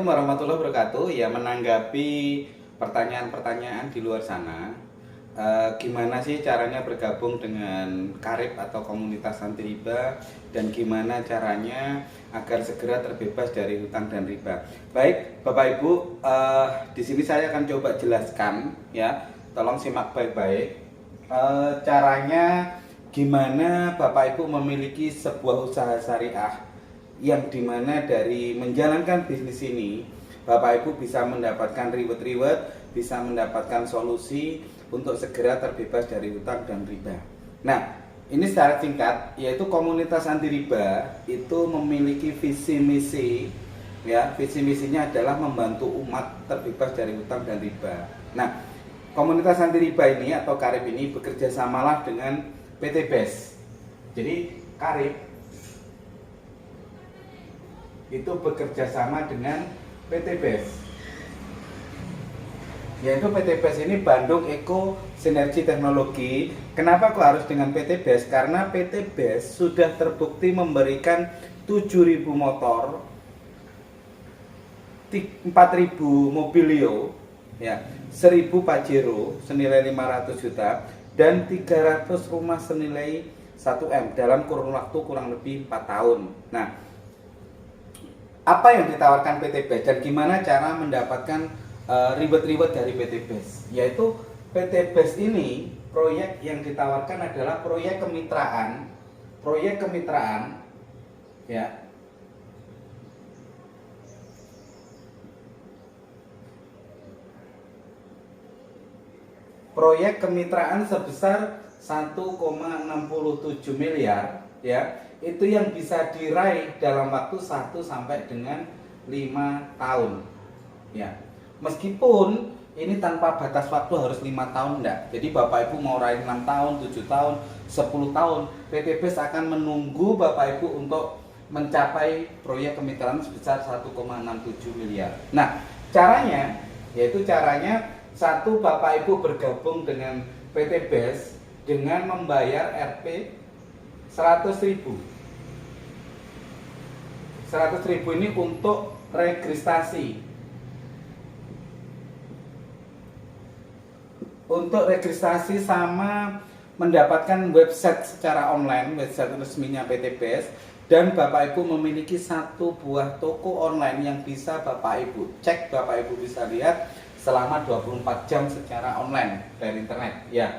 Assalamualaikum warahmatullahi wabarakatuh. Ya, menanggapi pertanyaan-pertanyaan di luar sana, gimana sih caranya bergabung dengan Karib atau komunitas anti riba, dan gimana caranya agar segera terbebas dari hutang dan riba. Baik, Bapak Ibu, di sini saya akan coba jelaskan ya. Tolong simak baik-baik. Caranya gimana Bapak Ibu memiliki sebuah usaha syariah yang dimana dari menjalankan bisnis ini Bapak Ibu bisa mendapatkan reward, bisa mendapatkan solusi untuk segera terbebas dari hutang dan riba. Nah, ini secara singkat, yaitu komunitas anti riba itu memiliki visi misi, ya, visi misinya adalah membantu umat terbebas dari hutang dan riba. Nah, komunitas anti riba ini atau Karib ini bekerja samalah dengan PT BES. Jadi Karib itu bekerja sama dengan PT BES, yaitu PT BES ini Bandung Eko Sinergi Teknologi. Kenapa kok harus dengan PT BES? Karena PT BES sudah terbukti memberikan 7.000 motor, 4.000 mobilio, ya, 1.000 Pajero senilai 500 juta dan 300 rumah senilai 1M dalam kurun waktu kurang lebih 4 tahun. Nah, apa yang ditawarkan PT BES dan gimana cara mendapatkan reward dari PT BES? Yaitu PT BES ini proyek yang ditawarkan adalah proyek kemitraan, ya, proyek kemitraan sebesar 1,67 miliar, ya, itu yang bisa diraih dalam waktu 1 sampai dengan 5 tahun, ya. Meskipun ini tanpa batas waktu harus 5 tahun enggak. Jadi Bapak Ibu mau raih 6 tahun, 7 tahun, 10 tahun, PT BES akan menunggu Bapak Ibu untuk mencapai proyek kemitraan sebesar 1,67 miliar. Nah, caranya yaitu satu, Bapak Ibu bergabung dengan PT BES dengan membayar Rp 100.000. 100.000 ini untuk registrasi. Untuk registrasi sama mendapatkan website secara online, website resminya PT BES, dan Bapak Ibu memiliki satu buah toko online yang bisa Bapak Ibu cek, Bapak Ibu bisa lihat selama 24 jam secara online dari internet, ya.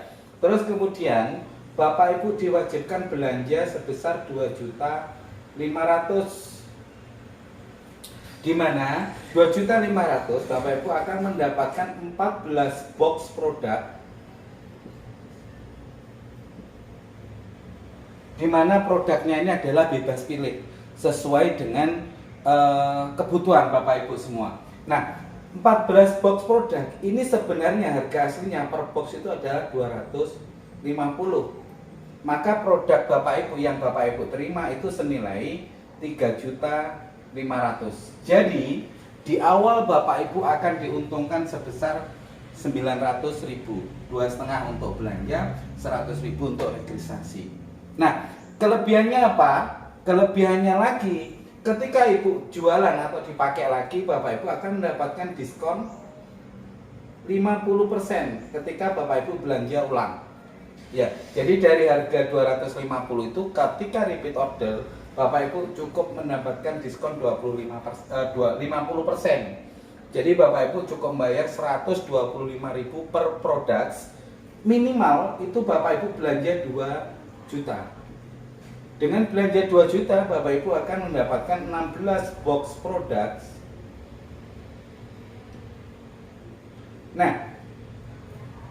Terus kemudian Bapak Ibu diwajibkan belanja sebesar 2.500.000, di mana 2.500.000 Bapak Ibu akan mendapatkan 14 box produk, di mana produknya ini adalah bebas pilih sesuai dengan kebutuhan Bapak Ibu semua. Nah, 14 box produk ini sebenarnya harga aslinya per box itu adalah 250. Maka produk Bapak Ibu yang Bapak Ibu terima itu senilai 3.500.000. Jadi di awal Bapak Ibu akan diuntungkan sebesar 900.000, 2,5 untuk belanja, 100.000 untuk registrasi. Nah, kelebihannya apa? Kelebihannya lagi, ketika Ibu jualan atau dipakai lagi, Bapak Ibu akan mendapatkan diskon 50% ketika Bapak Ibu belanja ulang. Ya, jadi dari harga 250 itu ketika repeat order Bapak Ibu cukup mendapatkan diskon 50%. Jadi Bapak Ibu cukup bayar 125.000 per produk. Minimal itu Bapak Ibu belanja 2 juta. Dengan belanja 2 juta Bapak Ibu akan mendapatkan 16 box produk. Nah,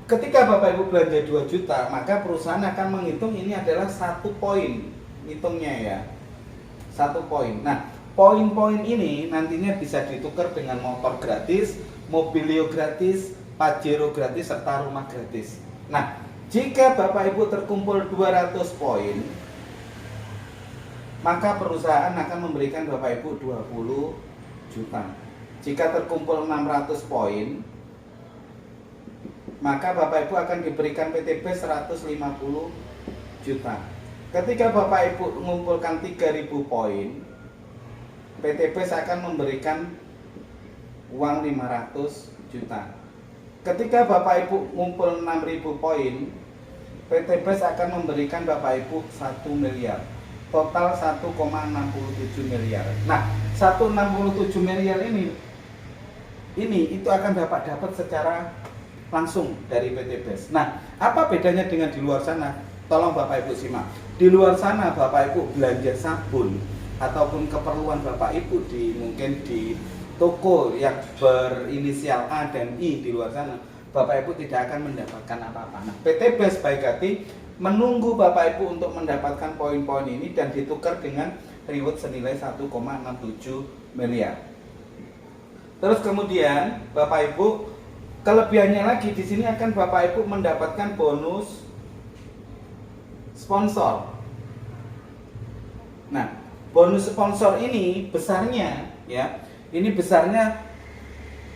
ketika Bapak Ibu belanja 2 juta, maka perusahaan akan menghitung ini adalah 1 poin. Hitungnya ya, 1 poin. Nah, poin-poin ini nantinya bisa ditukar dengan motor gratis, mobilio gratis, Pajero gratis, serta rumah gratis. Nah, jika Bapak Ibu terkumpul 200 poin, maka perusahaan akan memberikan Bapak Ibu 20 juta. Jika terkumpul 600 poin, maka Bapak Ibu akan diberikan PT BES 150 juta. Ketika Bapak Ibu mengumpulkan 3.000 poin, PT BES akan memberikan uang 500 juta. Ketika Bapak Ibu ngumpul 6.000 poin, PT BES akan memberikan Bapak Ibu 1 miliar. Total 1,67 miliar. Nah, 167 miliar ini itu akan dapat secara langsung dari PT BES. Nah, apa bedanya dengan di luar sana? Tolong Bapak Ibu simak. Di luar sana Bapak Ibu belanja sabun ataupun keperluan Bapak Ibu mungkin di toko yang berinisial A dan I di luar sana, Bapak Ibu tidak akan mendapatkan apa-apa. Nah, PT BES baik hati menunggu Bapak Ibu untuk mendapatkan poin-poin ini dan ditukar dengan reward senilai 1,67 miliar. Terus kemudian Bapak Ibu, kelebihannya lagi di sini akan Bapak Ibu mendapatkan bonus sponsor. Nah, bonus sponsor ini besarnya ya. Ini besarnya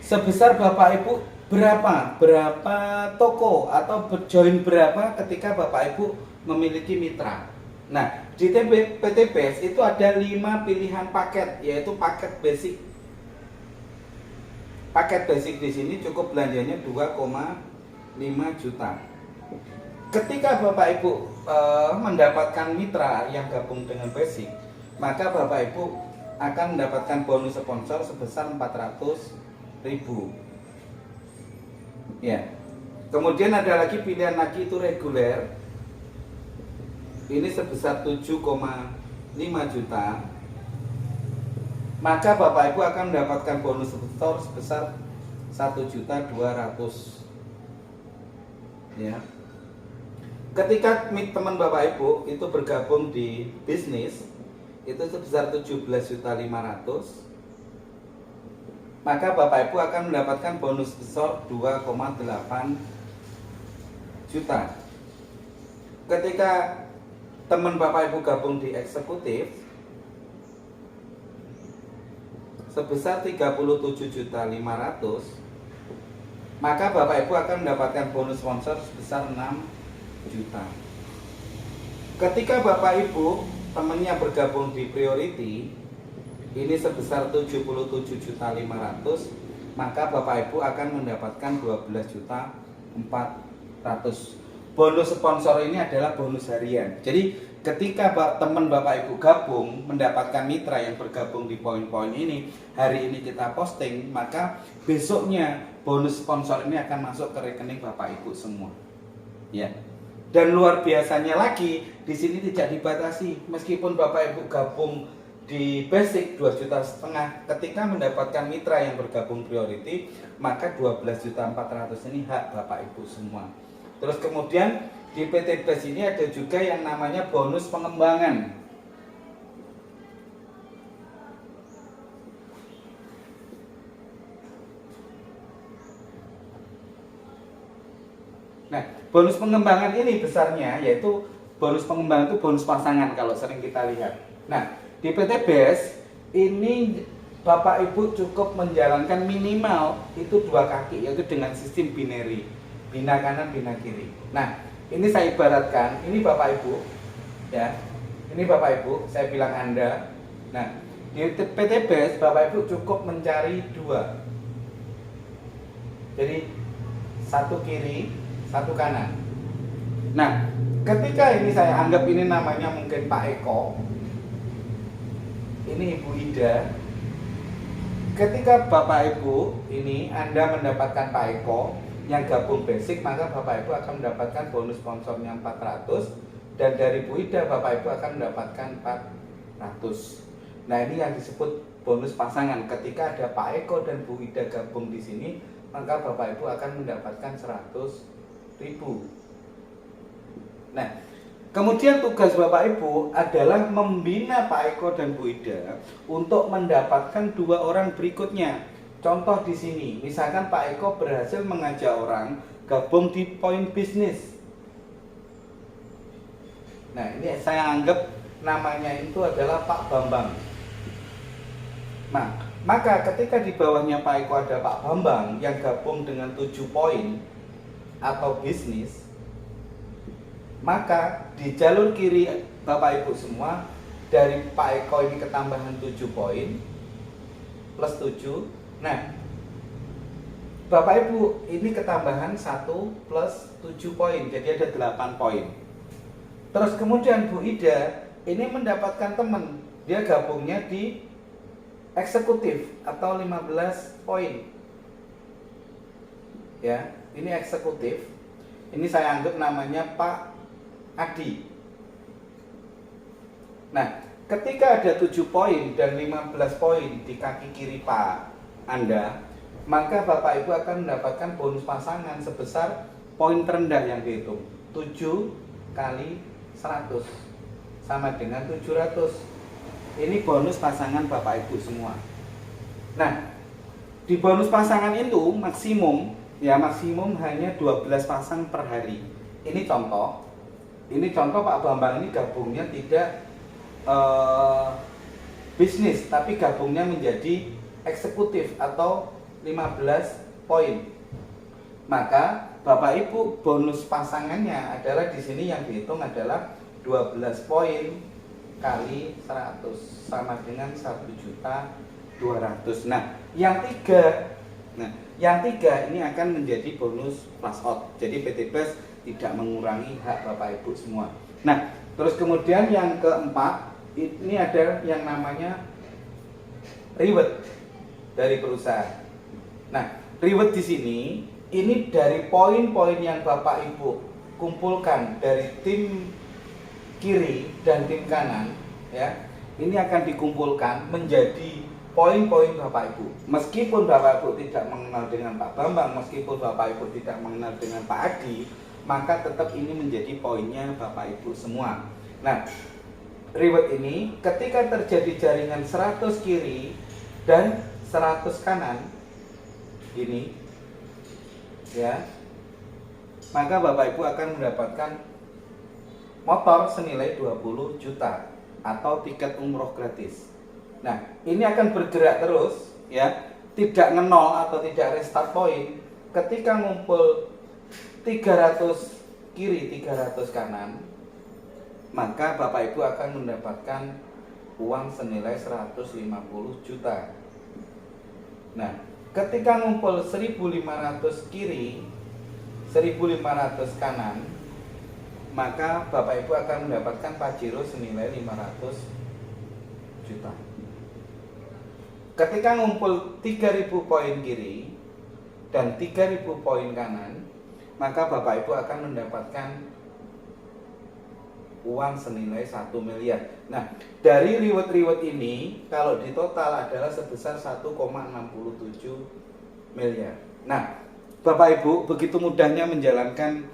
sebesar Bapak Ibu berapa toko atau join berapa ketika Bapak Ibu memiliki mitra. Nah, di PT BES itu ada 5 pilihan paket, yaitu paket basic. Paket basic di sini cukup belanjanya 2,5 juta. Ketika Bapak Ibu mendapatkan mitra yang gabung dengan basic, maka Bapak Ibu akan mendapatkan bonus sponsor sebesar 400.000. Ya. Kemudian ada lagi pilihan lagi itu reguler. Ini sebesar 7,5 juta. Maka Bapak Ibu akan mendapatkan bonus sponsor sebesar 1.200.000. Ya. Ketika teman Bapak Ibu itu bergabung di bisnis itu sebesar 17.500.000, maka Bapak Ibu akan mendapatkan bonus besar 2,8 juta. Ketika teman Bapak Ibu gabung di eksekutif sebesar 37.500.000, maka Bapak Ibu akan mendapatkan bonus sponsor sebesar 6 juta. Ketika Bapak Ibu temannya bergabung di priority ini sebesar 77.500.000, maka Bapak Ibu akan mendapatkan 12.400.000. Bonus sponsor ini adalah bonus harian. Jadi ketika teman Bapak Ibu gabung mendapatkan mitra yang bergabung di poin-poin ini, hari ini kita posting, maka besoknya bonus sponsor ini akan masuk ke rekening Bapak Ibu semua. Ya. Dan luar biasanya lagi, di sini tidak dibatasi. Meskipun Bapak Ibu gabung di basic 2,5 juta, ketika mendapatkan mitra yang bergabung priority, maka 12.400.000 ini hak Bapak Ibu semua. Terus kemudian di PT BES ini ada juga yang namanya bonus pengembangan. Nah, bonus pengembangan ini besarnya yaitu bonus pengembangan itu bonus pasangan kalau sering kita lihat. Nah, di PT BES ini Bapak Ibu cukup menjalankan minimal itu 2 kaki, yaitu dengan sistem binary, bina kanan bina kiri. Nah, ini saya ibaratkan, ini Bapak Ibu ya. Ini Bapak Ibu, saya bilang Anda. Nah, di PT BES Bapak Ibu cukup mencari 2. Jadi satu kiri, satu kanan. Nah, ketika ini saya anggap ini namanya mungkin Pak Eko, ini Ibu Ida. Ketika Bapak Ibu ini Anda mendapatkan Pak Eko yang gabung basic, maka Bapak Ibu akan mendapatkan bonus sponsornya 400, dan dari Bu Ida Bapak Ibu akan mendapatkan 400. Nah, ini yang disebut bonus pasangan. Ketika ada Pak Eko dan Bu Ida gabung di sini, maka Bapak Ibu akan mendapatkan 100.000. Nah, kemudian tugas Bapak Ibu adalah membina Pak Eko dan Bu Ida untuk mendapatkan 2 orang berikutnya. Contoh di sini, misalkan Pak Eko berhasil mengajak orang gabung di poin bisnis. Nah, ini saya anggap namanya itu adalah Pak Bambang. Nah, maka ketika di bawahnya Pak Eko ada Pak Bambang yang gabung dengan 7 poin atau bisnis, maka di jalur kiri Bapak Ibu semua, dari Pak Eko ini ketambahan 7 poin plus 7. Nah, Bapak Ibu, ini ketambahan 1 plus 7 poin, jadi ada 8 poin. Terus kemudian Bu Ida ini mendapatkan teman, dia gabungnya di eksekutif atau 15 poin. Ya, ini eksekutif. Ini saya anggap namanya Pak Adi. Nah, ketika ada 7 poin dan 15 poin di kaki kiri Pak Anda, maka Bapak Ibu akan mendapatkan bonus pasangan sebesar poin terendah yang dihitung 7 kali 100 sama dengan 700. Ini bonus pasangan Bapak Ibu semua. Nah, di bonus pasangan itu maksimum hanya 12 pasang per hari. Ini contoh Pak Bambang ini gabungnya tidak bisnis, tapi gabungnya menjadi eksekutif atau 15 poin. Maka Bapak Ibu bonus pasangannya adalah di sini yang dihitung adalah 12 poin kali 100 sama dengan 1.200.000. Nah, yang tiga ini akan menjadi bonus plus out. Jadi PT BES tidak mengurangi hak Bapak Ibu semua. Nah, terus kemudian yang keempat ini ada yang namanya reward dari perusahaan. Nah, reward di sini ini dari poin-poin yang Bapak Ibu kumpulkan dari tim kiri dan tim kanan, ya. Ini akan dikumpulkan menjadi poin-poin Bapak Ibu. Meskipun Bapak Ibu tidak mengenal dengan Pak Bambang, meskipun Bapak Ibu tidak mengenal dengan Pak Adi, maka tetap ini menjadi poinnya Bapak Ibu semua. Nah, reward ini ketika terjadi jaringan 100 kiri dan 100 kanan ini, ya, maka Bapak Ibu akan mendapatkan motor senilai 20 juta atau tiket umroh gratis. Nah, ini akan bergerak terus, ya, tidak ngenol atau tidak restart point. Ketika ngumpul 300 kiri 300 kanan, maka Bapak Ibu akan mendapatkan uang senilai 150 juta. Nah, ketika ngumpul 1.500 kiri 1.500 kanan, maka Bapak Ibu akan mendapatkan pajero senilai 500 juta. Ketika ngumpul 3.000 poin kiri dan 3.000 poin kanan, maka Bapak Ibu akan mendapatkan uang senilai 1 miliar. Nah, dari reward-reward ini kalau di total adalah sebesar 1,67 miliar. Nah, Bapak Ibu begitu mudahnya menjalankan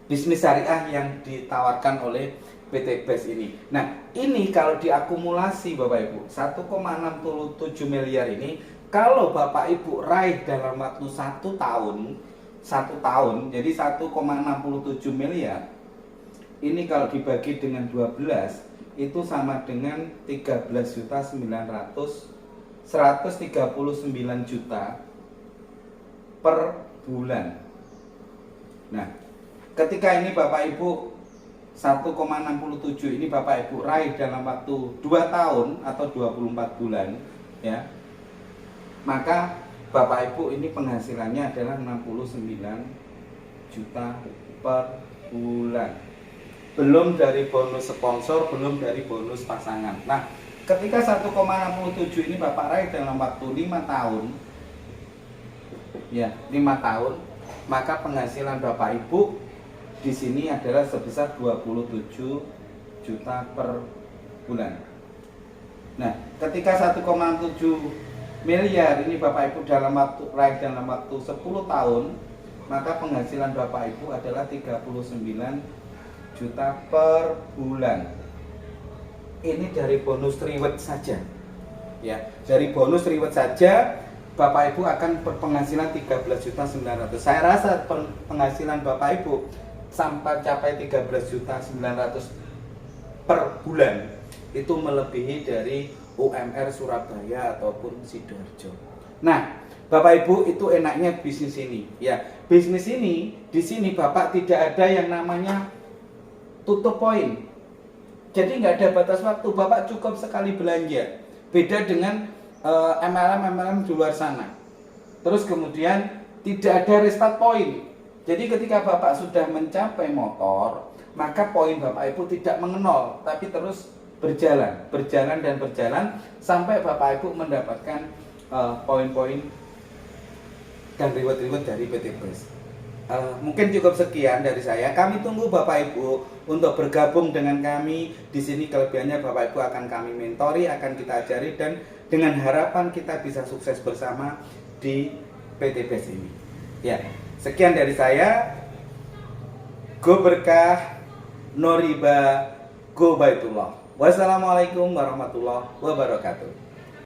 bisnis syariah yang ditawarkan oleh PT BES ini. Nah, ini kalau diakumulasi Bapak Ibu 1,67 miliar ini, kalau Bapak Ibu raih dalam waktu 1 tahun, jadi 1,67 miliar ini kalau dibagi dengan 12 itu sama dengan 139 juta per bulan. Nah, ketika ini Bapak Ibu 1,67 ini Bapak Ibu raih dalam waktu 2 tahun atau 24 bulan, ya, maka Bapak Ibu ini penghasilannya adalah 69 juta per bulan. Belum dari bonus sponsor, belum dari bonus pasangan. Nah, ketika 1,67 ini Bapak raih dalam waktu 5 tahun, ya, 5 tahun, maka penghasilan Bapak Ibu di sini adalah sebesar 27 juta per bulan. Nah, ketika 1,7 miliar ini Bapak Ibu raih dalam waktu 10 tahun, maka penghasilan Bapak Ibu adalah 39 juta per bulan. Ini dari bonus reward saja. Ya, dari bonus reward saja Bapak Ibu akan berpenghasilan 13.900.000. Saya rasa penghasilan Bapak Ibu sampai capai 13.900.000 per bulan itu melebihi dari UMR Surabaya ataupun Sidoarjo. Nah, Bapak Ibu, itu enaknya bisnis ini, ya. Bisnis ini di sini Bapak tidak ada yang namanya tutup poin. Jadi nggak ada batas waktu, Bapak cukup sekali belanja. Beda dengan MLM di luar sana. Terus kemudian tidak ada restart point. Jadi ketika Bapak sudah mencapai motor, maka poin Bapak Ibu tidak mengenol, tapi terus berjalan dan berjalan sampai Bapak Ibu mendapatkan poin-poin dan reward-reward dari PT BES. Mungkin cukup sekian dari saya. Kami tunggu Bapak Ibu untuk bergabung dengan kami. Di sini kelebihannya Bapak Ibu akan kami mentori, akan kita ajari, dan dengan harapan kita bisa sukses bersama di PT BES ini. Ya, sekian dari saya. Go berkah, no riba, go baitullah. Wassalamualaikum warahmatullahi wabarakatuh.